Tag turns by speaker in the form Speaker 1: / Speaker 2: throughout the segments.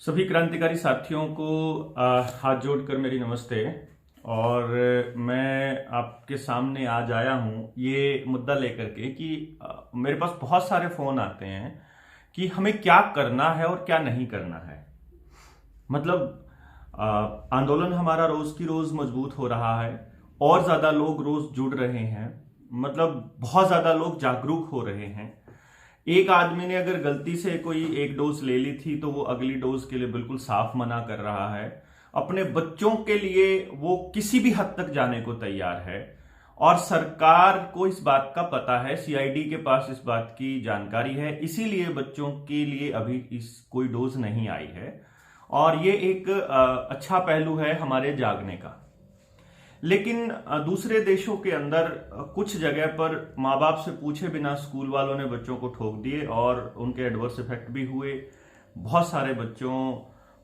Speaker 1: सभी क्रांतिकारी साथियों को हाथ जोड़कर मेरी नमस्ते। और मैं आपके सामने आज आया हूं ये मुद्दा लेकर के कि मेरे पास बहुत सारे फोन आते हैं कि हमें क्या करना है और क्या नहीं करना है। मतलब आंदोलन हमारा रोज की रोज मजबूत हो रहा है और ज्यादा लोग रोज जुड़ रहे हैं। मतलब बहुत ज्यादा लोग जागरूक हो रहे हैं। एक आदमी ने अगर गलती से कोई एक डोज ले ली थी तो वो अगली डोज के लिए बिल्कुल साफ मना कर रहा है। अपने बच्चों के लिए वो किसी भी हद तक जाने को तैयार है। और सरकार को इस बात का पता है, सीआईडी के पास इस बात की जानकारी है, इसीलिए बच्चों के लिए अभी इस कोई डोज नहीं आई है। और ये एक अच्छा पहलू है हमारे जागने का। लेकिन दूसरे देशों के अंदर कुछ जगह पर माँ बाप से पूछे बिना स्कूल वालों ने बच्चों को ठोक दिए और उनके एडवर्स इफेक्ट भी हुए। बहुत सारे बच्चों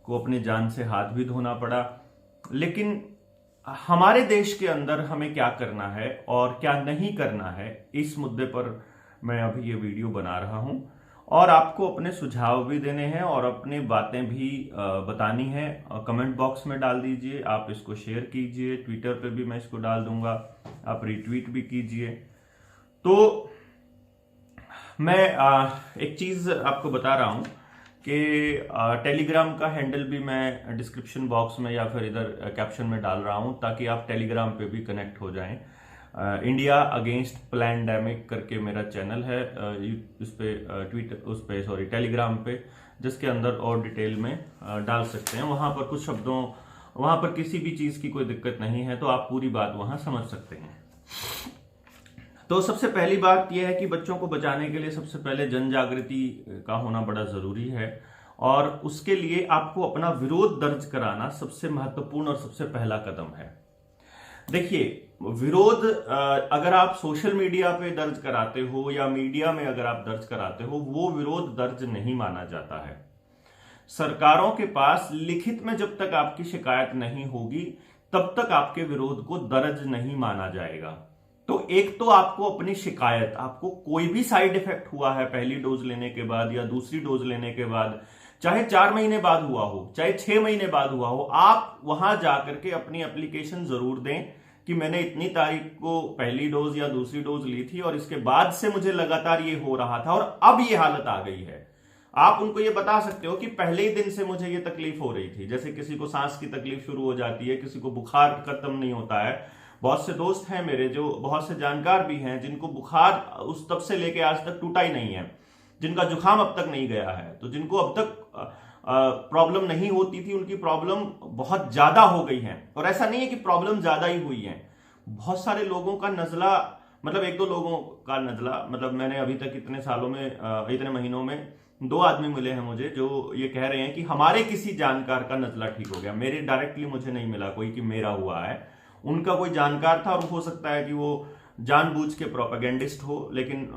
Speaker 1: को अपनी जान से हाथ भी धोना पड़ा। लेकिन हमारे देश के अंदर हमें क्या करना है और क्या नहीं करना है, इस मुद्दे पर मैं अभी ये वीडियो बना रहा हूं। और आपको अपने सुझाव भी देने हैं और अपनी बातें भी बतानी है। कमेंट बॉक्स में डाल दीजिए, आप इसको शेयर कीजिए, ट्विटर पे भी मैं इसको डाल दूंगा, आप रिट्वीट भी कीजिए। तो मैं एक चीज आपको बता रहा हूं कि टेलीग्राम का हैंडल भी मैं डिस्क्रिप्शन बॉक्स में या फिर इधर कैप्शन में डाल रहा हूं, ताकि आप टेलीग्राम पे भी कनेक्ट हो जाएं। इंडिया अगेंस्ट प्लैंडेमिक करके मेरा चैनल है उस पे सॉरी टेलीग्राम पे, जिसके अंदर और डिटेल में डाल सकते हैं। वहां पर कुछ शब्दों, वहां पर किसी भी चीज की कोई दिक्कत नहीं है, तो आप पूरी बात वहां समझ सकते हैं। तो सबसे पहली बात यह है कि बच्चों को बचाने के लिए सबसे पहले जन जागृति का होना बड़ा जरूरी है। और उसके लिए आपको अपना विरोध दर्ज कराना सबसे महत्वपूर्ण और सबसे पहला कदम है। देखिए, विरोध अगर आप सोशल मीडिया पे दर्ज कराते हो या मीडिया में अगर आप दर्ज कराते हो, वो विरोध दर्ज नहीं माना जाता है। सरकारों के पास लिखित में जब तक आपकी शिकायत नहीं होगी तब तक आपके विरोध को दर्ज नहीं माना जाएगा। तो एक तो आपको अपनी शिकायत, आपको कोई भी साइड इफेक्ट हुआ है पहली डोज लेने के बाद या दूसरी डोज लेने के बाद, चाहे 4 महीने बाद हुआ हो, चाहे 6 महीने बाद हुआ हो, आप वहां जाकर के अपनी एप्लीकेशन जरूर दें कि मैंने इतनी तारीख को पहली डोज या दूसरी डोज ली थी और इसके बाद से मुझे लगातार ये हो रहा था और अब ये हालत आ गई है। आप उनको ये बता सकते हो कि पहले ही दिन से मुझे ये तकलीफ हो रही थी। जैसे किसी को सांस की तकलीफ शुरू हो जाती है, किसी को बुखार खत्म नहीं होता है। बहुत से दोस्त हैं मेरे, जो बहुत से जानकार भी हैं, जिनको बुखार उस तब से लेके आज तक टूटा ही नहीं है, जिनका जुकाम अब तक नहीं गया है। तो जिनको अब तक प्रॉब्लम नहीं होती थी, उनकी प्रॉब्लम बहुत ज्यादा हो गई है। और ऐसा नहीं है कि प्रॉब्लम ज्यादा ही हुई है, बहुत सारे लोगों का नजला, मतलब 1-2 लोगों का नजला, मतलब मैंने अभी तक इतने सालों में, इतने महीनों में 2 आदमी मिले हैं मुझे जो ये कह रहे हैं कि हमारे किसी जानकार का नजला ठीक हो गया। मेरे डायरेक्टली मुझे नहीं मिला कोई कि मेरा हुआ है, उनका कोई जानकार था। और हो सकता है कि वो जानबूझ के प्रोपेगेंडिस्ट हो, लेकिन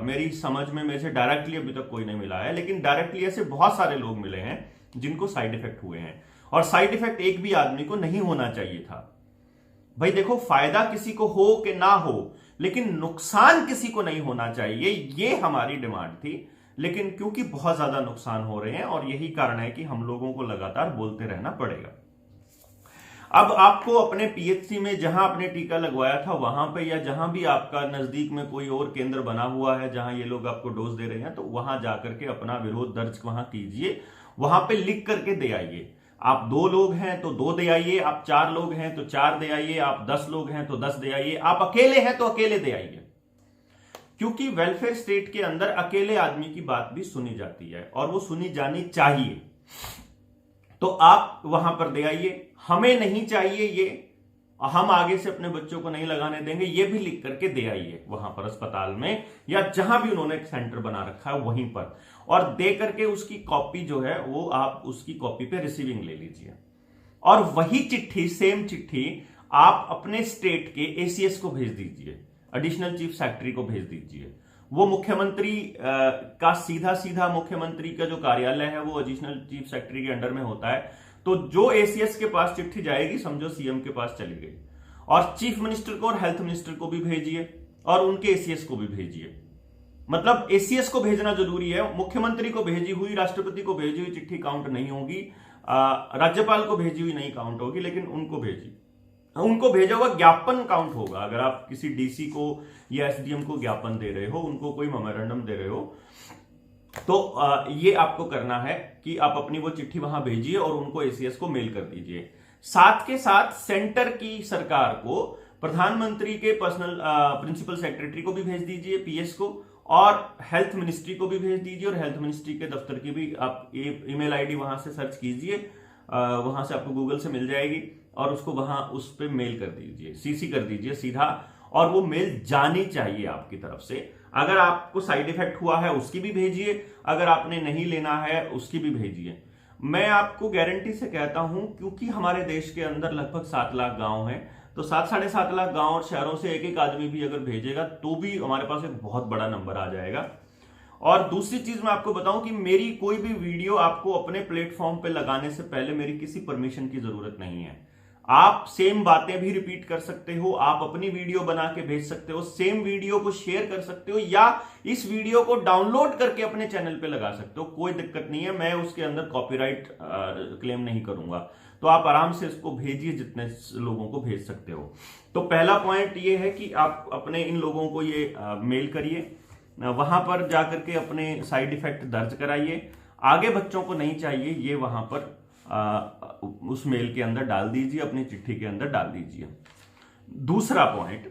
Speaker 1: मेरी समझ में मेरे से डायरेक्टली अभी तक कोई नहीं मिला है। लेकिन डायरेक्टली ऐसे बहुत सारे लोग मिले हैं जिनको साइड इफेक्ट हुए हैं। और साइड इफेक्ट एक भी आदमी को नहीं होना चाहिए था। भाई देखो, फायदा किसी को हो कि ना हो, लेकिन नुकसान किसी को नहीं होना चाहिए, ये हमारी डिमांड थी। लेकिन क्योंकि बहुत ज्यादा नुकसान हो रहे हैं और यही कारण है कि हम लोगों को लगातार बोलते रहना पड़ेगा। अब आपको अपने पीएचसी में जहां आपने टीका लगवाया था वहां पे, या जहां भी आपका नजदीक में कोई और केंद्र बना हुआ है जहां ये लोग आपको डोज दे रहे हैं, तो वहां जाकर के अपना विरोध दर्ज वहां कीजिए। वहां पे लिख करके दे आइए। आप 2 लोग हैं तो 2 दे आइए, आप 4 लोग हैं तो 4 दे आइए, आप 10 लोग हैं तो 10 दे आइए, आप अकेले हैं तो अकेले दे आइए। क्योंकि वेलफेयर स्टेट के अंदर अकेले आदमी की बात भी सुनी जाती है और वो सुनी जानी चाहिए। तो आप वहां पर दे आइए। हमें नहीं चाहिए ये, हम आगे से अपने बच्चों को नहीं लगाने देंगे, ये भी लिख करके दे आइए वहां पर अस्पताल में या जहां भी उन्होंने एक सेंटर बना रखा है वहीं पर। और दे करके उसकी कॉपी जो है वो आप उसकी कॉपी पे रिसीविंग ले लीजिए। और वही चिट्ठी, सेम चिट्ठी आप अपने स्टेट के एसीएस को भेज दीजिए, एडिशनल चीफ सेक्रेटरी को भेज दीजिए। वो मुख्यमंत्री का सीधा मुख्यमंत्री का जो कार्यालय है वो एडिशनल चीफ सेक्रेटरी के अंडर में होता है। तो जो एसीएस के पास चिट्ठी जाएगी, समझो सीएम के पास चली गई। और चीफ मिनिस्टर को और हेल्थ मिनिस्टर को भी भेजिए और उनके एसीएस को भी भेजिए। मतलब एसीएस को भेजना जरूरी है। मुख्यमंत्री को भेजी हुई, राष्ट्रपति को भेजी हुई चिट्ठी काउंट नहीं होगी, राज्यपाल को भेजी हुई नहीं काउंट होगी, लेकिन उनको भेजा हुआ ज्ञापन काउंट होगा। अगर आप किसी डीसी को या एसडीएम को ज्ञापन दे रहे हो, उनको कोई मेमोरेंडम दे रहे हो, तो ये आपको करना है कि आप अपनी वो चिट्ठी वहां भेजिए और उनको एसीएस को मेल कर दीजिए। साथ के साथ सेंटर की सरकार को, प्रधानमंत्री के पर्सनल प्रिंसिपल सेक्रेटरी को भी भेज दीजिए, पीएस को, और हेल्थ मिनिस्ट्री को भी भेज दीजिए। और हेल्थ मिनिस्ट्री के दफ्तर की भी आप ईमेल आईडी वहां से सर्च कीजिए, वहां से आपको गूगल से मिल जाएगी, और उसको वहां उस पर मेल कर दीजिए, सीसी कर दीजिए सीधा, और वो मेल जानी चाहिए आपकी तरफ से। अगर आपको साइड इफेक्ट हुआ है उसकी भी भेजिए, अगर आपने नहीं लेना है उसकी भी भेजिए। मैं आपको गारंटी से कहता हूं, क्योंकि हमारे देश के अंदर लगभग 7 लाख गांव हैं, तो 7-7.5 लाख गांव और शहरों से एक एक आदमी भी अगर भेजेगा तो भी हमारे पास एक बहुत बड़ा नंबर आ जाएगा। और दूसरी चीज मैं आपको बताऊं कि मेरी कोई भी वीडियो आपको अपने प्लेटफॉर्म पे लगाने से पहले मेरी किसी परमिशन की जरूरत नहीं है। आप सेम बातें भी रिपीट कर सकते हो, आप अपनी वीडियो बना के भेज सकते हो, सेम वीडियो को शेयर कर सकते हो, या इस वीडियो को डाउनलोड करके अपने चैनल पे लगा सकते हो, कोई दिक्कत नहीं है। मैं उसके अंदर कॉपीराइट क्लेम नहीं करूंगा, तो आप आराम से इसको भेजिए, जितने लोगों को भेज सकते हो। तो पहला पॉइंट ये है कि आप अपने इन लोगों को ये मेल करिए, वहां पर जाकर के अपने साइड इफेक्ट दर्ज कराइए। आगे बच्चों को नहीं चाहिए, ये वहां पर उस मेल के अंदर डाल दीजिए, अपनी चिट्ठी के अंदर डाल दीजिए। दूसरा पॉइंट,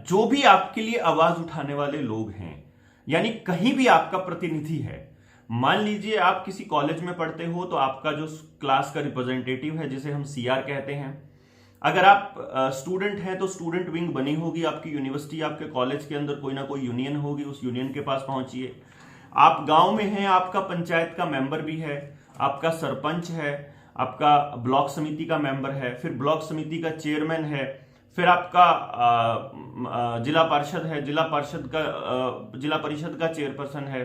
Speaker 1: जो भी आपके लिए आवाज उठाने वाले लोग हैं, यानी कहीं भी आपका प्रतिनिधि है, मान लीजिए आप किसी कॉलेज में पढ़ते हो तो आपका जो क्लास का रिप्रेजेंटेटिव है, जिसे हम सीआर कहते हैं, अगर आप स्टूडेंट हैं तो स्टूडेंट विंग बनी होगी आपकी यूनिवर्सिटी, आपके कॉलेज के अंदर कोई ना कोई यूनियन होगी, उस यूनियन के पास पहुंचिए। आप गांव में हैं, आपका पंचायत का मेंबर भी है, आपका सरपंच है, आपका ब्लॉक समिति का मेंबर है, फिर ब्लॉक समिति का चेयरमैन है, फिर आपका जिला पार्षद है, जिला परिषद का चेयरपर्सन है,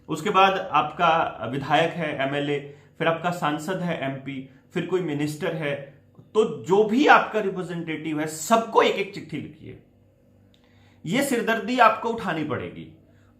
Speaker 1: उसके बाद आपका विधायक है, एमएलए, फिर आपका सांसद है, एमपी, फिर कोई मिनिस्टर है। तो जो भी आपका रिप्रेजेंटेटिव है, सबको एक एक चिट्ठी लिखिए। यह सिरदर्दी आपको उठानी पड़ेगी।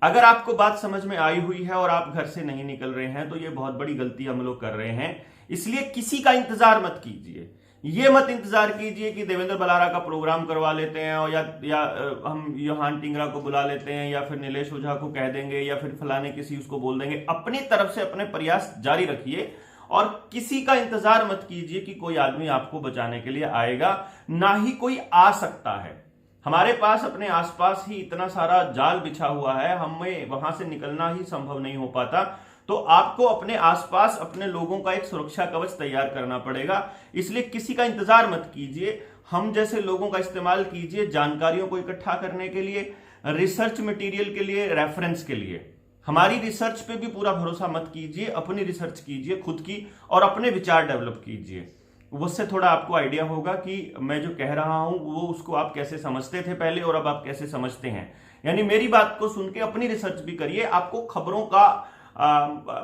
Speaker 1: अगर आपको बात समझ में आई हुई है और आप घर से नहीं निकल रहे हैं, तो यह बहुत बड़ी गलती हम लोग कर रहे हैं। इसलिए किसी का इंतजार मत कीजिए। ये मत इंतजार कीजिए कि देवेंद्र बलारा का प्रोग्राम करवा लेते हैं, और या हम योहान टिंगरा को बुला लेते हैं, या फिर नीलेश ओझा को कह देंगे, या फिर फलाने किसी उसको बोल देंगे। अपनी तरफ से अपने प्रयास जारी रखिए, और किसी का इंतजार मत कीजिए कि कोई आदमी आपको बचाने के लिए आएगा, ना ही कोई आ सकता है। हमारे पास अपने आसपास ही इतना सारा जाल बिछा हुआ है, हमें वहां से निकलना ही संभव नहीं हो पाता। तो आपको अपने आसपास अपने लोगों का एक सुरक्षा कवच तैयार करना पड़ेगा। इसलिए किसी का इंतजार मत कीजिए, हम जैसे लोगों का इस्तेमाल कीजिए जानकारियों को इकट्ठा करने के लिए, रिसर्च मटेरियल के लिए, रेफरेंस के लिए। हमारी रिसर्च पे भी पूरा भरोसा मत कीजिए, अपनी रिसर्च कीजिए खुद की, और अपने विचार डेवलप कीजिए। उससे थोड़ा आपको आइडिया होगा कि मैं जो कह रहा हूं वो उसको आप कैसे समझते थे पहले, और अब आप कैसे समझते हैं। यानी मेरी बात को सुन के अपनी रिसर्च भी करिए, आपको खबरों का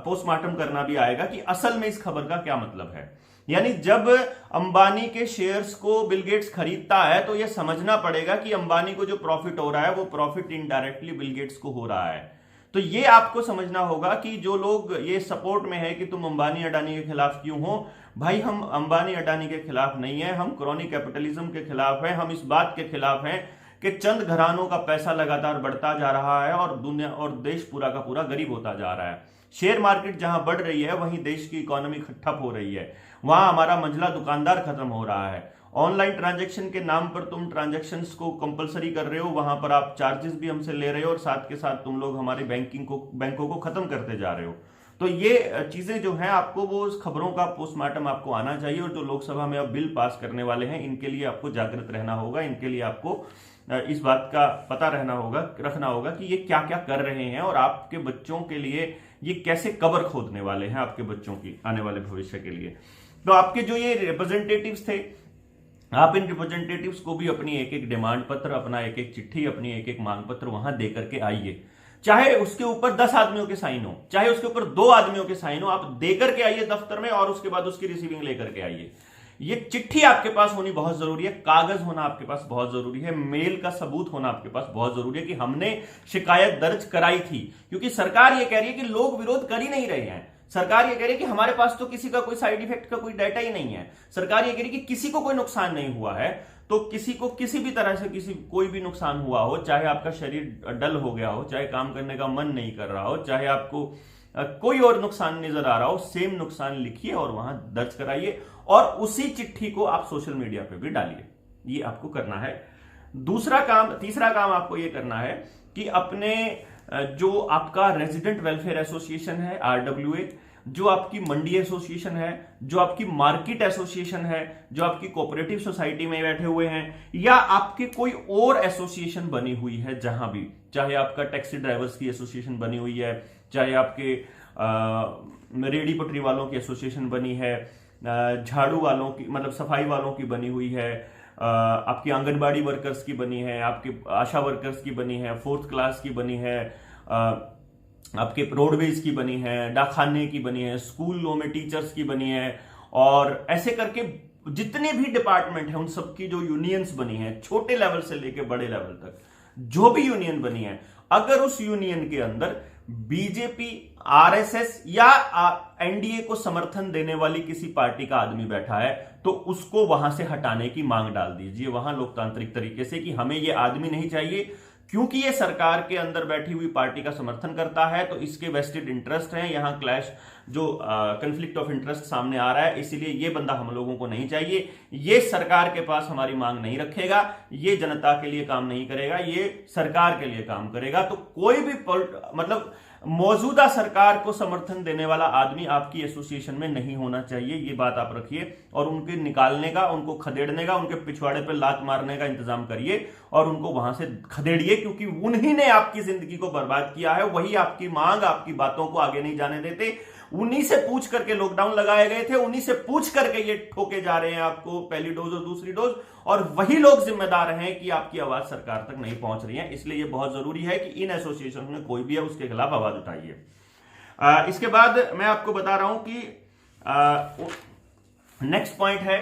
Speaker 1: पोस्टमार्टम करना भी आएगा कि असल में इस खबर का क्या मतलब है। यानी जब अंबानी के शेयर्स को बिल गेट्स खरीदता है, तो यह समझना पड़ेगा कि अंबानी को जो प्रॉफिट हो रहा है वो प्रॉफिट इनडायरेक्टली बिल गेट्स को हो रहा है। तो ये आपको समझना होगा कि जो लोग ये सपोर्ट में है कि तुम अंबानी अडानी के खिलाफ क्यों हो, भाई हम अंबानी अडानी के खिलाफ नहीं है, हम क्रॉनिक कैपिटलिज्म के खिलाफ है। हम इस बात के खिलाफ हैं कि चंद घरानों का पैसा लगातार बढ़ता जा रहा है और दुनिया और देश पूरा का पूरा गरीब होता जा रहा है। शेयर मार्केट जहां बढ़ रही है, वहीं देश की इकोनॉमी ठप हो रही है, वहां हमारा मंझला दुकानदार खत्म हो रहा है। ऑनलाइन ट्रांजैक्शन के नाम पर तुम ट्रांजैक्शंस को कंपलसरी कर रहे हो, वहां पर आप चार्जेस भी हमसे ले रहे हो, और साथ के साथ तुम लोग हमारे बैंकों को खत्म करते जा रहे हो। तो ये चीजें जो हैं, आपको वो खबरों का पोस्टमार्टम आपको आना चाहिए। और जो लोकसभा में अब बिल पास करने वाले हैं, इनके लिए आपको जागृत रहना होगा, इनके लिए आपको इस बात का पता रखना होगा कि ये क्या क्या कर रहे हैं, और आपके बच्चों के लिए ये कैसे कबर खोदने वाले हैं, आपके बच्चों की आने वाले भविष्य के लिए। तो आपके जो ये रिप्रेजेंटेटिव्स थे, आप इन रिप्रेजेंटेटिव्स को भी अपनी एक एक डिमांड पत्र, अपना एक एक चिट्ठी, अपनी एक एक मांग पत्र वहां दे करके आइए। चाहे उसके ऊपर 10 आदमियों के साइन हो, चाहे उसके ऊपर 2 आदमियों के साइन हो, आप देकर के आइए दफ्तर में, और उसके बाद उसकी रिसीविंग लेकर के आइए। ये चिट्ठी आपके पास होनी बहुत जरूरी है, कागज होना आपके पास बहुत जरूरी है, मेल का सबूत होना आपके पास बहुत जरूरी है कि हमने शिकायत दर्ज कराई थी। क्योंकि सरकार ये कह रही है कि लोग विरोध कर ही नहीं रहे हैं। सरकार ये कह रही है कि हमारे पास तो किसी का कोई साइड इफेक्ट का कोई डाटा ही नहीं है। सरकार ये कह रही है कि किसी को कोई नुकसान नहीं हुआ है। तो किसी को किसी भी तरह से कोई भी नुकसान हुआ हो, चाहे आपका शरीर डल हो गया हो, चाहे काम करने का मन नहीं कर रहा हो, चाहे आपको कोई और नुकसान नजर आ रहा हो, सेम नुकसान लिखिए और वहां दर्ज कराइए और उसी चिट्ठी को आप सोशल मीडिया पे भी डालिए। ये आपको करना है। तीसरा काम आपको ये करना है कि अपने जो आपका रेजिडेंट वेलफेयर एसोसिएशन है RWA, जो आपकी मंडी एसोसिएशन है, जो आपकी मार्केट एसोसिएशन है, जो आपकी कोऑपरेटिव सोसाइटी में बैठे हुए हैं, या आपके कोई और एसोसिएशन बनी हुई है, जहां भी, चाहे आपका टैक्सी ड्राइवर्स की एसोसिएशन बनी हुई है, चाहे आपके रेडी पटरी वालों की एसोसिएशन बनी है, झाड़ू वालों की मतलब सफाई वालों की बनी हुई है, आपकी आंगनबाड़ी वर्कर्स की बनी है, आपके आशा वर्कर्स की बनी है, 4th क्लास की बनी है, आपके रोडवेज की बनी है, डाकखाने की बनी है, स्कूलों में टीचर्स की बनी है, और ऐसे करके जितने भी डिपार्टमेंट हैं उन सबकी जो यूनियंस बनी है, छोटे लेवल से लेकर बड़े लेवल तक जो भी यूनियन बनी है, अगर उस यूनियन के अंदर बीजेपी, RSS या NDA को समर्थन देने वाली किसी पार्टी का आदमी बैठा है तो उसको वहां से हटाने की मांग डाल दीजिए वहां लोकतांत्रिक तरीके से कि हमें ये आदमी नहीं चाहिए, क्योंकि ये सरकार के अंदर बैठी हुई पार्टी का समर्थन करता है, तो इसके वेस्टेड इंटरेस्ट हैं, यहां क्लैश जो कंफ्लिक्ट ऑफ इंटरेस्ट सामने आ रहा है, इसीलिए ये बंदा हम लोगों को नहीं चाहिए, ये सरकार के पास हमारी मांग नहीं रखेगा, ये जनता के लिए काम नहीं करेगा, ये सरकार के लिए काम करेगा। तो कोई भी मतलब मौजूदा सरकार को समर्थन देने वाला आदमी आपकी एसोसिएशन में नहीं होना चाहिए, ये बात आप रखिए, और उनके निकालने का, उनको खदेड़ने का, उनके पिछवाड़े पे लात मारने का इंतजाम करिए और उनको वहां से खदेड़िए, क्योंकि उन्हीं ने आपकी जिंदगी को बर्बाद किया है, वही आपकी मांग, आपकी बातों को आगे नहीं जाने देते, उन्हीं से पूछ करके लॉकडाउन लगाए गए थे, उन्हीं से पूछ करके ये ठोके जा रहे हैं आपको पहली डोज और दूसरी डोज, और वही लोग जिम्मेदार हैं कि आपकी आवाज सरकार तक नहीं पहुंच रही है। इसलिए ये बहुत जरूरी है कि इन एसोसिएशन में कोई भी है उसके खिलाफ आवाज उठाइए। इसके बाद मैं आपको बता रहा हूं कि नेक्स्ट पॉइंट है,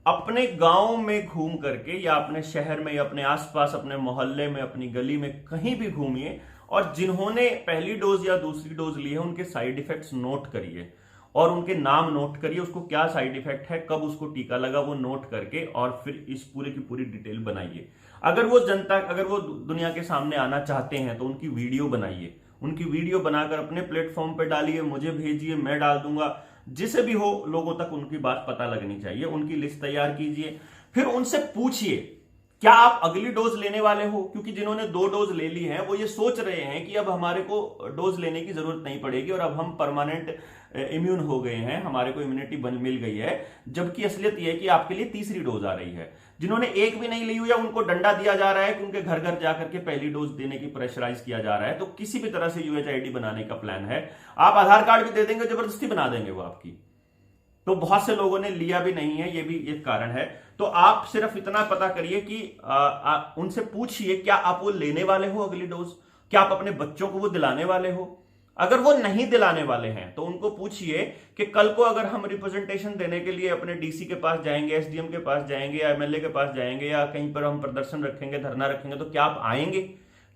Speaker 1: अपने गांव में घूम करके या अपने शहर में या अपने आसपास, अपने मोहल्ले में, अपनी गली में कहीं भी घूमिए और जिन्होंने पहली डोज या दूसरी डोज ली है उनके साइड इफेक्ट्स नोट करिए और उनके नाम नोट करिए, उसको क्या साइड इफेक्ट है, कब उसको टीका लगा, वो नोट करके और फिर इस पूरे की पूरी डिटेल बनाइए। अगर वो दुनिया के सामने आना चाहते हैं तो उनकी वीडियो बनाइए, उनकी वीडियो बनाकर अपने प्लेटफॉर्म पे डालिए, मुझे भेजिए, मैं डाल दूंगा, जिसे भी हो लोगों तक उनकी बात पता लगनी चाहिए। उनकी लिस्ट तैयार कीजिए, फिर उनसे पूछिए क्या आप अगली डोज लेने वाले हो, क्योंकि जिन्होंने 2 डोज ले ली है वो ये सोच रहे हैं कि अब हमारे को डोज लेने की जरूरत नहीं पड़ेगी और अब हम परमानेंट इम्यून हो गए हैं, हमारे को इम्यूनिटी मिल गई है, जबकि असलियत यह है कि आपके लिए तीसरी डोज आ रही है। जिन्होंने एक भी नहीं ली हुई है उनको डंडा दिया जा रहा है कि उनके घर घर जाकर के पहली डोज देने की प्रेशराइज किया जा रहा है। तो किसी भी तरह से UHID बनाने का प्लान है, आप आधार कार्ड भी दे देंगे, जबरदस्ती बना देंगे वो आपकी। तो बहुत से लोगों ने लिया भी नहीं है, ये भी एक कारण है। तो आप सिर्फ इतना पता करिए कि उनसे पूछिए क्या आप वो लेने वाले हो अगली डोज, क्या आप अपने बच्चों को वो दिलाने वाले हो। अगर वो नहीं दिलाने वाले हैं तो उनको पूछिए कि कल को अगर हम रिप्रेजेंटेशन देने के लिए अपने DC के पास जाएंगे, SDM के पास जाएंगे या MLA के पास जाएंगे या कहीं पर हम प्रदर्शन रखेंगे, धरना रखेंगे, तो क्या आप आएंगे,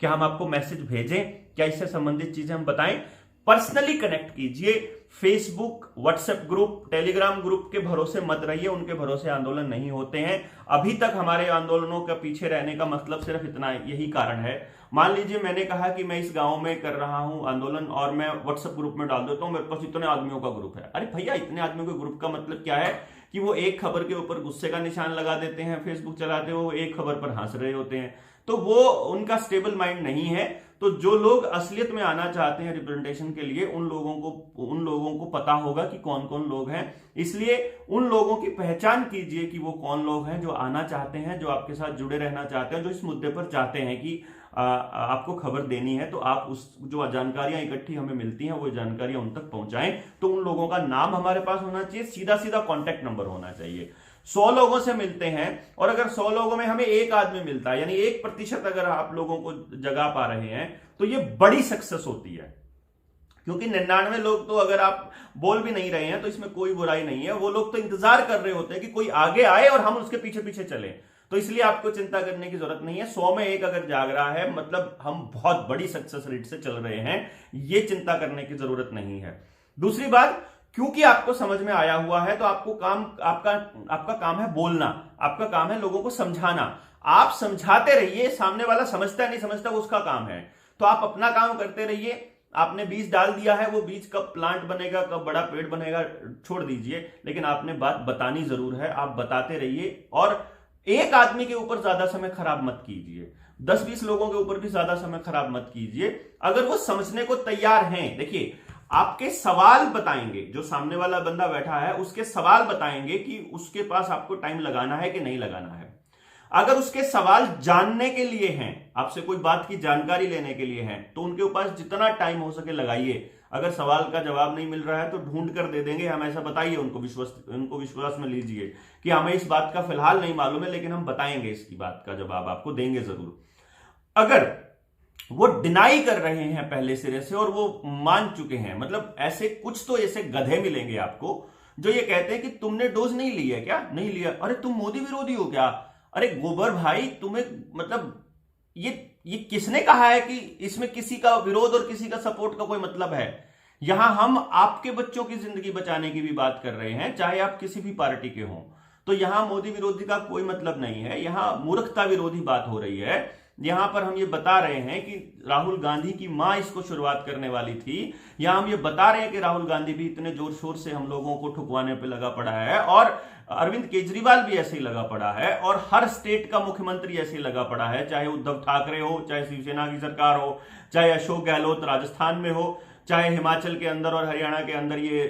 Speaker 1: क्या हम आपको मैसेज भेजें, क्या इससे संबंधित चीजें हम बताएं। पर्सनली कनेक्ट कीजिए, Facebook, WhatsApp group, Telegram group के भरोसे मत रहिए, उनके भरोसे आंदोलन नहीं होते हैं। अभी तक हमारे आंदोलनों का पीछे रहने का मतलब सिर्फ इतना, यही कारण है। मान लीजिए मैंने कहा कि मैं इस गांव में कर रहा हूं आंदोलन और मैं व्हाट्सएप ग्रुप में डाल देता हूं मेरे पास इतने आदमियों का ग्रुप है। अरे भैया, इतने आदमियों के ग्रुप का मतलब क्या है कि वो एक खबर के ऊपर गुस्से का निशान लगा देते हैं, फेसबुक चलाते हुए वो एक खबर पर हंस रहे होते हैं, तो वो उनका स्टेबल माइंड नहीं है। तो जो लोग असलियत में आना चाहते हैं रिप्रेजेंटेशन के लिए, उन लोगों को पता होगा कि कौन कौन लोग हैं, इसलिए उन लोगों की पहचान कीजिए कि वो कौन लोग हैं जो आना चाहते हैं, जो आपके साथ जुड़े रहना चाहते हैं, जो इस मुद्दे पर चाहते हैं कि आपको खबर देनी है, तो आप उस जो जानकारियां इकट्ठी हमें मिलती हैं वो जानकारियां उन तक पहुंचाएं। तो उन लोगों का नाम हमारे पास होना चाहिए, सीधा सीधा कॉन्टैक्ट नंबर होना चाहिए। 100 लोगों से मिलते हैं और अगर 100 लोगों में हमें एक आदमी मिलता है, यानी 1% अगर आप लोगों को जगा पा रहे हैं, तो ये बड़ी सक्सेस होती है। क्योंकि 99 लोग तो अगर आप बोल भी नहीं रहे हैं तो इसमें कोई बुराई नहीं है, वो लोग तो इंतजार कर रहे होते हैं कि कोई आगे आए और हम उसके पीछे पीछे चले। तो इसलिए आपको चिंता करने की जरूरत नहीं है। 100 में एक अगर जाग रहा है मतलब हम बहुत बड़ी सक्सेस रेट से चल रहे हैं, ये चिंता करने की जरूरत नहीं है। दूसरी बात, क्योंकि आपको समझ में आया हुआ है तो आपको आपका काम है बोलना, आपका काम है लोगों को समझाना। आप समझाते रहिए, सामने वाला समझता है नहीं समझता वो उसका काम है, तो आप अपना काम करते रहिए। आपने बीज डाल दिया है, वो बीज कब प्लांट बनेगा, कब बड़ा पेड़ बनेगा छोड़ दीजिए, लेकिन आपने बात बतानी जरूर है। आप बताते रहिए और एक आदमी के ऊपर ज्यादा समय खराब मत कीजिए, 10-20 लोगों के ऊपर भी ज्यादा समय खराब मत कीजिए। अगर वो समझने को तैयार हैं, देखिए आपके सवाल बताएंगे, जो सामने वाला बंदा बैठा है उसके सवाल बताएंगे कि उसके पास आपको टाइम लगाना है कि नहीं लगाना है। अगर उसके सवाल जानने के लिए हैं, आपसे कोई बात की जानकारी लेने के लिए हैं, तो उनके पास जितना टाइम हो सके लगाइए। अगर सवाल का जवाब नहीं मिल रहा है तो ढूंढ कर दे देंगे हम, ऐसा बताइए उनको, विश्वास में लीजिए कि हमें इस बात का फिलहाल नहीं मालूम है लेकिन हम बताएंगे, इसकी बात का जवाब आपको देंगे जरूर। अगर वो डिनाई कर रहे हैं पहले सिरे से और वो मान चुके हैं, मतलब ऐसे कुछ तो ऐसे गधे मिलेंगे आपको जो ये कहते हैं कि तुमने डोज नहीं लिया क्या, नहीं लिया, अरे तुम मोदी विरोधी हो क्या, अरे गोबर भाई तुम्हें, मतलब ये किसने कहा है कि इसमें किसी का विरोध और किसी का सपोर्ट का कोई मतलब है। यहां हम आपके बच्चों की जिंदगी बचाने की भी बात कर रहे हैं, चाहे आप किसी भी पार्टी के हों। तो यहां मोदी विरोधी का कोई मतलब नहीं है, यहां मूर्खता विरोधी बात हो रही है। यहां पर हम ये बता रहे हैं कि राहुल गांधी की मां इसको शुरुआत करने वाली थी। यहां हम ये बता रहे हैं कि राहुल गांधी भी इतने जोर शोर से हम लोगों को ठुकवाने पे लगा पड़ा है, और अरविंद केजरीवाल भी ऐसे ही लगा पड़ा है, और हर स्टेट का मुख्यमंत्री ऐसे ही लगा पड़ा है, चाहे उद्धव ठाकरे हो, चाहे शिवसेना की सरकार हो, चाहे अशोक गहलोत राजस्थान में हो, चाहे हिमाचल के अंदर और हरियाणा के अंदर ये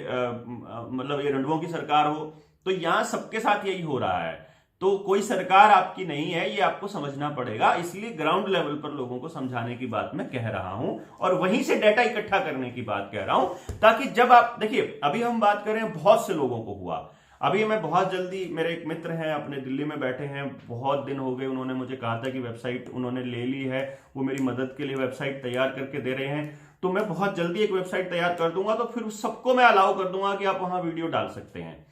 Speaker 1: मतलब ये रंडवों की सरकार हो। तो यहां सबके साथ यही हो रहा है। तो कोई सरकार आपकी नहीं है, ये आपको समझना पड़ेगा। इसलिए ग्राउंड लेवल पर लोगों को समझाने की बात मैं कह रहा हूं, और वहीं से डेटा इकट्ठा करने की बात कह रहा हूं, ताकि जब आप देखिए, अभी हम बात कर रहे हैं बहुत से लोगों को हुआ। अभी मैं बहुत जल्दी, मेरे एक मित्र हैं अपने दिल्ली में बैठे हैं, बहुत दिन हो गए, उन्होंने मुझे कहा था कि वेबसाइट उन्होंने ले ली है, वो मेरी मदद के लिए वेबसाइट तैयार करके दे रहे हैं। तो मैं बहुत जल्दी एक वेबसाइट तैयार कर दूंगा, तो फिर सबको मैं अलाउ कर दूंगा कि आप वहां वीडियो डाल सकते हैं।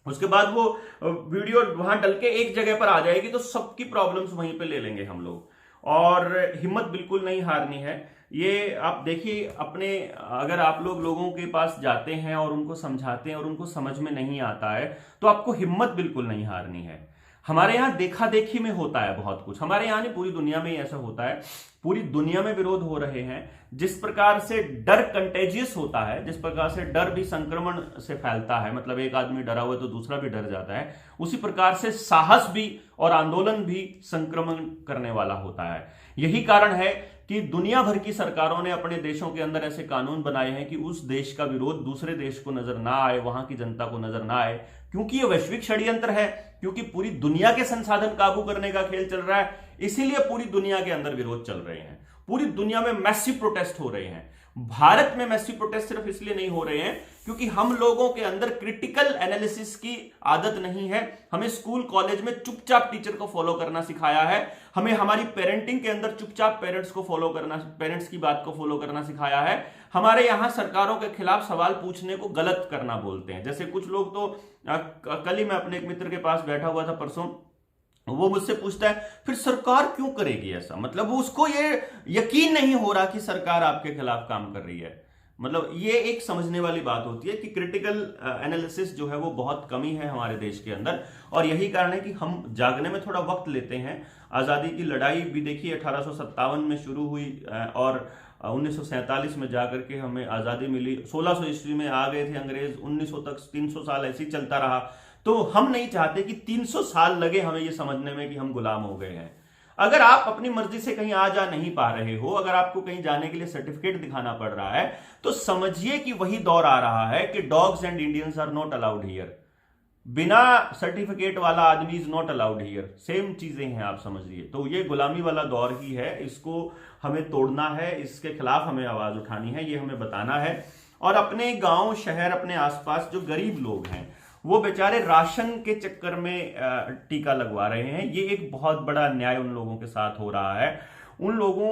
Speaker 1: उसके बाद वो वीडियो वहां डल के एक जगह पर आ जाएगी, तो सबकी प्रॉब्लम्स वहीं पे ले लेंगे हम लोग। और हिम्मत बिल्कुल नहीं हारनी है। ये आप देखिए अपने, अगर आप लोगों के पास जाते हैं और उनको समझाते हैं और उनको समझ में नहीं आता है, तो आपको हिम्मत बिल्कुल नहीं हारनी है। हमारे यहाँ देखा देखी में होता है बहुत कुछ, हमारे यहाँ नहीं, पूरी दुनिया में ही ऐसा होता है। पूरी दुनिया में विरोध हो रहे हैं। जिस प्रकार से डर कंटेजियस होता है, जिस प्रकार से डर भी संक्रमण से फैलता है, मतलब एक आदमी डरा हुआ है तो दूसरा भी डर जाता है, उसी प्रकार से साहस भी और आंदोलन भी संक्रमण करने वाला होता है। यही कारण है कि दुनिया भर की सरकारों ने अपने देशों के अंदर ऐसे कानून बनाए हैं कि उस देश का विरोध दूसरे देश को नजर ना आए, वहां की जनता को नजर ना आए, क्योंकि ये वैश्विक षड्यंत्र है, क्योंकि पूरी दुनिया के संसाधन काबू करने का खेल चल रहा है। इसीलिए पूरी दुनिया के अंदर विरोध चल रहे हैं, पूरी दुनिया में मैसिव प्रोटेस्ट हो रहे हैं। भारत में मैसिव प्रोटेस्ट सिर्फ इसलिए नहीं हो रहे हैं क्योंकि हम लोगों के अंदर क्रिटिकल एनालिसिस की आदत नहीं है। हमें स्कूल कॉलेज में चुपचाप टीचर को फॉलो करना सिखाया है। हमें हमारी पेरेंटिंग के अंदर चुपचाप पेरेंट्स को फॉलो करना, पेरेंट्स की बात को फॉलो करना सिखाया है। हमारे यहां सरकारों के खिलाफ सवाल पूछने को गलत करना बोलते हैं। जैसे कुछ लोग तो कल ही मैं अपने एक मित्र के पास बैठा हुआ था परसों, वो मुझसे पूछता है फिर सरकार क्यों करेगी ऐसा, मतलब उसको ये यकीन नहीं हो रहा कि सरकार आपके खिलाफ काम कर रही है। मतलब ये एक समझने वाली बात होती है कि क्रिटिकल एनालिसिस जो है वो बहुत कमी है हमारे देश के अंदर, और यही कारण है कि हम जागने में थोड़ा वक्त लेते हैं। आजादी की लड़ाई भी देखिए 1857 में शुरू हुई और 1947 में जाकर के हमें आजादी मिली। 1600 ईस्वी में आ गए थे अंग्रेज, 1900 तक 300 साल ऐसे ही चलता रहा। तो हम नहीं चाहते कि 300 साल लगे हमें ये समझने में कि हम गुलाम हो गए हैं। अगर आप अपनी मर्जी से कहीं आ जा नहीं पा रहे हो, अगर आपको कहीं जाने के लिए सर्टिफिकेट दिखाना पड़ रहा है, तो समझिए कि वही दौर आ रहा है कि dogs and Indians are not allowed here. बिना सर्टिफिकेट वाला आदमी is not allowed here. Same चीजें हैं, आप समझिए। तो ये गुलामी वाला दौर ही है, इसको हमें तोड़ना है, इसके खिलाफ हमें आवाज उठानी है, ये हमें बताना है। और अपने गांव शहर, अपने आसपास जो गरीब लोग हैं, वो बेचारे राशन के चक्कर में टीका लगवा रहे हैं। ये एक बहुत बड़ा अन्याय उन लोगों के साथ हो रहा है। उन लोगों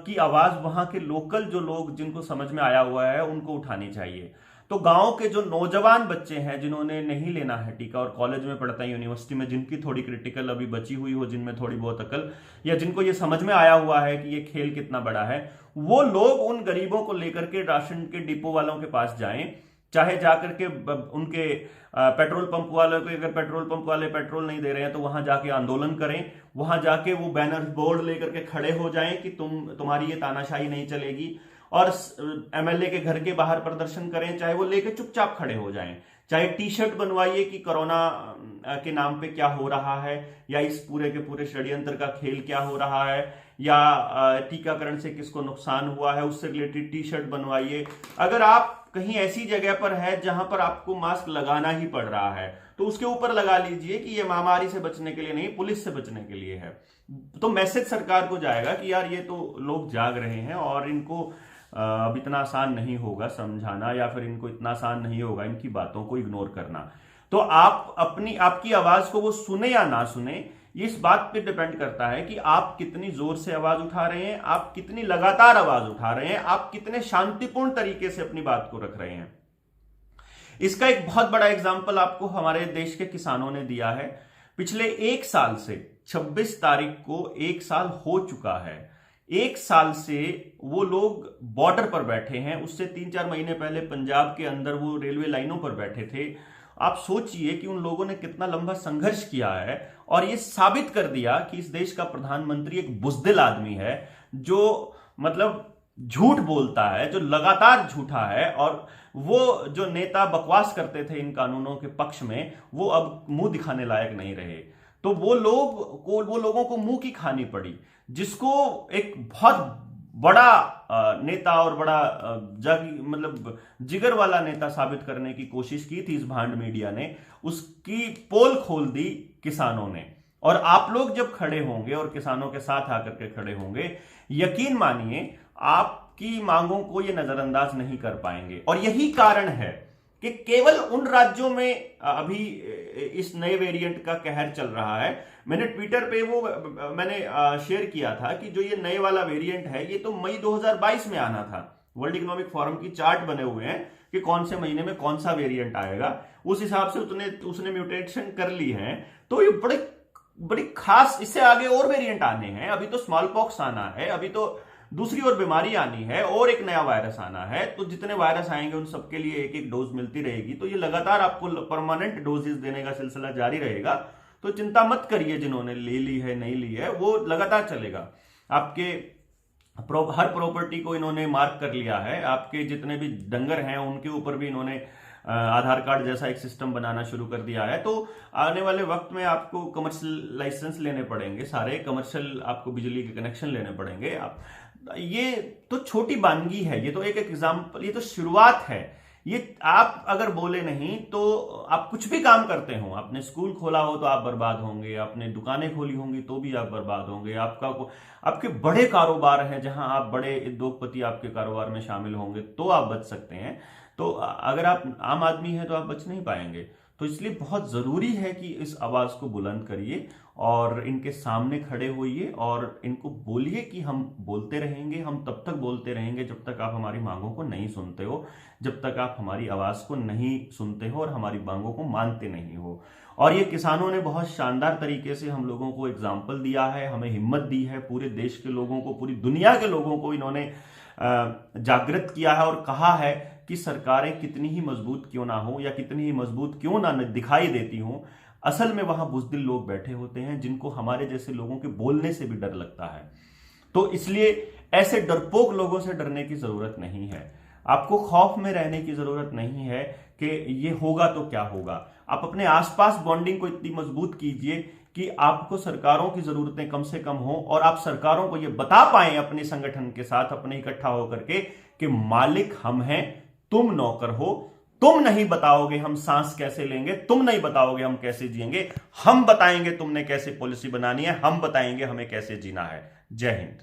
Speaker 1: की आवाज वहां के लोकल जो लोग जिनको समझ में आया हुआ है उनको उठानी चाहिए। तो गांव के जो नौजवान बच्चे हैं जिन्होंने नहीं लेना है टीका और कॉलेज में पढ़ते हैं, यूनिवर्सिटी में, जिनकी थोड़ी क्रिटिकल अभी बची हुई हो, जिनमें थोड़ी बहुत अकल, या जिनको ये समझ में आया हुआ है कि ये खेल कितना बड़ा है, वो लोग उन गरीबों को लेकर के राशन के डिपो वालों के पास जाएं, चाहे जाकर के उनके पेट्रोल पंप वालों को, अगर पेट्रोल पंप वाले पेट्रोल नहीं दे रहे हैं तो वहां जाके आंदोलन करें, वहां जाके वो बैनर बोर्ड लेकर के खड़े हो जाएं कि तुम्हारी ये तानाशाही नहीं चलेगी, और एमएलए के घर के बाहर प्रदर्शन करें, चाहे वो लेके चुपचाप खड़े हो जाएं, चाहे टी शर्ट बनवाइए कि कोरोना के नाम पे क्या हो रहा है, या इस पूरे के पूरे षड्यंत्र का खेल क्या हो रहा है, या टीकाकरण से किसको नुकसान हुआ है, उससे रिलेटेड टी शर्ट बनवाइए। अगर आप कहीं ऐसी जगह पर है जहां पर आपको मास्क लगाना ही पड़ रहा है तो उसके ऊपर लगा लीजिए कि ये महामारी से बचने के लिए नहीं, पुलिस से बचने के लिए है। तो मैसेज सरकार को जाएगा कि यार ये तो लोग जाग रहे हैं और इनको अब इतना आसान नहीं होगा समझाना, या फिर इनको इतना आसान नहीं होगा इनकी बातों को इग्नोर करना। तो आप आपकी आवाज को वो सुने या ना सुने, ये इस बात पे डिपेंड करता है कि आप कितनी जोर से आवाज उठा रहे हैं, आप कितनी लगातार आवाज उठा रहे हैं, आप कितने शांतिपूर्ण तरीके से अपनी बात को रख रहे हैं। इसका एक बहुत बड़ा एग्जाम्पल आपको हमारे देश के किसानों ने दिया है। पिछले एक साल से 26 तारीख को 1 साल हो चुका है, 1 साल से वो लोग बॉर्डर पर बैठे हैं। उससे 3-4 महीने पहले पंजाब के अंदर वो रेलवे लाइनों पर बैठे थे। आप सोचिए कि उन लोगों ने कितना लंबा संघर्ष किया है और ये साबित कर दिया कि इस देश का प्रधानमंत्री एक बुज़दिल आदमी है, जो मतलब झूठ बोलता है, जो लगातार झूठा है। और वो जो नेता बकवास करते थे इन कानूनों के पक्ष में, वो अब मुंह दिखाने लायक नहीं रहे। तो वो लोगों को मुंह की खानी पड़ी, जिसको एक बहुत बड़ा नेता और बड़ा मतलब जिगर वाला नेता साबित करने की कोशिश की थी इस भांड मीडिया ने, उसकी पोल खोल दी किसानों ने। और आप लोग जब खड़े होंगे और किसानों के साथ आकर के खड़े होंगे, यकीन मानिए आपकी मांगों को ये नजरअंदाज नहीं कर पाएंगे। और यही कारण है कि केवल उन राज्यों में अभी इस नए वेरिएंट का कहर चल रहा है। मैंने ट्विटर पे वो मैंने शेयर किया था कि जो ये नए वाला वेरिएंट है, ये तो मई 2022 में आना था। वर्ल्ड इकोनॉमिक फोरम की चार्ट बने हुए हैं कि कौन से महीने में कौन सा वेरिएंट आएगा, उस हिसाब से उसने म्यूटेशन कर ली है। तो ये बड़ी खास, इससे आगे और वेरिएंट आने हैं। अभी तो स्मॉल पॉक्स आना है, अभी तो दूसरी और बीमारी आनी है, और एक नया वायरस आना है। तो जितने वायरस आएंगे उन सबके लिए एक एक डोज मिलती रहेगी। तो ये लगातार आपको परमानेंट डोजेस देने का सिलसिला जारी रहेगा। तो चिंता मत करिए, जिन्होंने ले ली है नहीं ली है, वो लगातार चलेगा। आपके हर प्रॉपर्टी को इन्होंने मार्क कर लिया है। आपके जितने भी डंगर हैं उनके ऊपर भी इन्होंने आधार कार्ड जैसा एक सिस्टम बनाना शुरू कर दिया है। तो आने वाले वक्त में आपको कमर्शियल लाइसेंस लेने पड़ेंगे, सारे कमर्शियल आपको बिजली के कनेक्शन लेने पड़ेंगे। ये तो छोटी बानगी है, ये तो एक एग्जाम्पल, ये तो शुरुआत है। ये आप अगर बोले नहीं तो आप कुछ भी काम करते हो, आपने स्कूल खोला हो तो आप बर्बाद होंगे, आपने दुकानें खोली होंगी तो भी आप बर्बाद होंगे, आपके बड़े कारोबार हैं जहां आप बड़े उद्योगपति आपके कारोबार में शामिल होंगे तो आप बच सकते हैं। तो अगर आप आम आदमी हैं तो आप बच नहीं पाएंगे। तो इसलिए बहुत जरूरी है कि इस आवाज को बुलंद करिए और इनके सामने खड़े होइए और इनको बोलिए कि हम बोलते रहेंगे, हम तब तक बोलते रहेंगे जब तक आप हमारी मांगों को नहीं सुनते हो, जब तक आप हमारी आवाज को नहीं सुनते हो और हमारी मांगों को मानते नहीं हो। और ये किसानों ने बहुत शानदार तरीके से हम लोगों को एग्जाम्पल दिया है, हमें हिम्मत दी है। पूरे देश के लोगों को, पूरी दुनिया के लोगों को इन्होंने जागृत किया है और कहा है कि सरकारें कितनी ही मजबूत क्यों ना हो या कितनी ही मजबूत क्यों ना दिखाई देती हो, असल में वहां बुज़दिल लोग बैठे होते हैं जिनको हमारे जैसे लोगों के बोलने से भी डर लगता है। तो इसलिए ऐसे डरपोक लोगों से डरने की जरूरत नहीं है, आपको खौफ में रहने की जरूरत नहीं है कि ये होगा तो क्या होगा। आप अपने आसपास बॉन्डिंग को इतनी मजबूत कीजिए कि आपको सरकारों की जरूरतें कम से कम हो और आप सरकारों को ये बता पाएं अपने संगठन के साथ, अपने इकट्ठा होकर के, कि मालिक हम हैं, तुम नौकर हो। तुम नहीं बताओगे हम सांस कैसे लेंगे, तुम नहीं बताओगे हम कैसे जिएंगे, हम बताएंगे तुमने कैसे पॉलिसी बनानी है, हम बताएंगे हमें कैसे जीना है। जय हिंद।